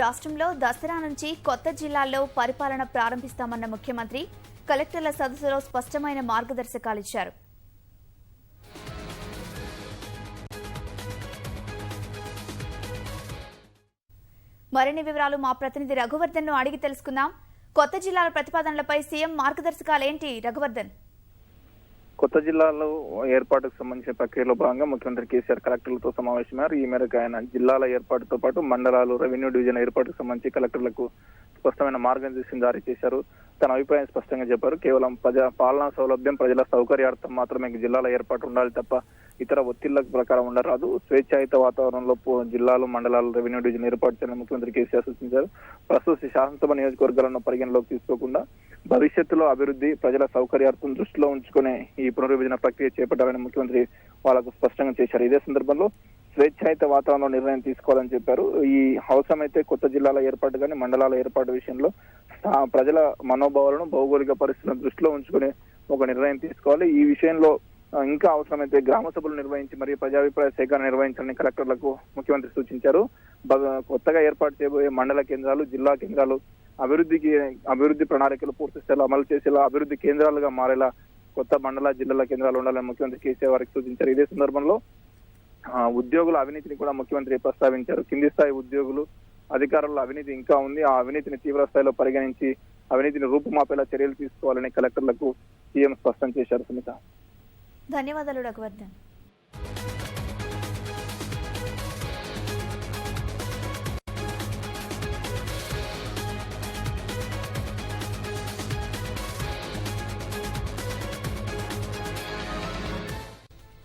రాష్ట్రంలో దసరా నుంచి కొత్త జిల్లాల్లో పరిపాలన ప్రారంభిస్తామన్న ముఖ్యమంత్రి కలెక్టర్ల సదస్సులో స్పష్టమైన మార్గదర్శకాలు ఇచ్చారు. మరిన్ని వివరాలు మా ప్రతినిధి రఘువర్ధన్ ను అడిగి తెలుసుకుందాం. కొత్త జిల్లాల ప్రతిపాదనలపై సీఎం మార్గదర్శకాలేంటి రఘువర్ధన్? కొత్త జిల్లాలో ఏర్పాటుకు సంబంధించిన ప్రక్రియలో భాగంగా ముఖ్యమంత్రి కేసీఆర్ కలెక్టర్లతో సమావేశమయ్యారు. ఈ మేరకు ఆయన జిల్లాల ఏర్పాటుతో పాటు మండలాలు, రెవెన్యూ డివిజన్ ఏర్పాటుకు సంబంధించి కలెక్టర్లకు స్పష్టమైన మార్గదర్శకం జారీ చేశారు. తన అభిప్రాయం స్పష్టంగా చెప్పారు. కేవలం పాలనా సౌలభ్యం, ప్రజల సౌకర్యార్థం మాత్రమే జిల్లాల ఏర్పాటు ఉండాలి తప్ప ఇతర ఒత్తిళ్ల ప్రకారం ఉండరాదు. స్వేచ్ఛాయుత వాతావరణంలో జిల్లాలు, మండలాలు, రెవెన్యూ డివిజన్ ఏర్పాటు చేయాలని ముఖ్యమంత్రి కేసీఆర్ సూచించారు. ప్రస్తుత శాసనసభ నియోజకవర్గాలను పరిగణలోకి తీసుకోకుండా భవిష్యత్తులో అభివృద్ధి, ప్రజల సౌకర్యార్థం దృష్టిలో ఉంచుకునే ఈ పునర్విభజన ప్రక్రియ చేపట్టాలని ముఖ్యమంత్రి వాళ్ళకు స్పష్టంగా చేశారు. ఇదే సందర్భంలో స్వేచ్ఛాయుత వాతావరణంలో నిర్ణయం తీసుకోవాలని చెప్పారు. ఈ అవసరమైతే కొత్త జిల్లాల ఏర్పాటు కానీ మండలాల ఏర్పాటు విషయంలో ప్రజల మనోభావాలను, భౌగోళిక పరిస్థితులను దృష్టిలో ఉంచుకుని ఒక నిర్ణయం తీసుకోవాలి. ఈ విషయంలో ఇంకా అవసరమైతే గ్రామ సభలు నిర్వహించి మరియు ప్రజాభిప్రాయ సేకరణ నిర్వహించాలని కలెక్టర్లకు ముఖ్యమంత్రి సూచించారు. కొత్తగా ఏర్పాటు చేయబోయే మండల కేంద్రాలు, జిల్లా కేంద్రాలు అభివృద్ధి ప్రణాళికలు పూర్తి స్థాయిలో అమలు చేసేలా అభివృద్ధి కేంద్రాలుగా మారేలా కొత్త మండల, జిల్లాల కేంద్రాలు ఉండాలని ముఖ్యమంత్రి కేసీఆర్ వారికి సూచించారు. ఇదే సందర్భంలో ఉద్యోగుల అవినీతిని కూడా ముఖ్యమంత్రి ప్రస్తావించారు. కింది స్థాయి ఉద్యోగులు, అధికారుల అవినీతి ఇంకా ఉంది. ఆ అవినీతిని తీవ్ర స్థాయిలో పరిగణించి అవినీతిని రూపుమాపేలా చర్యలు తీసుకోవాలని కలెక్టర్లకు సీఎం స్పష్టం చేశారు. సునీత, ధన్యవాదాలు రఘువర్ధన్.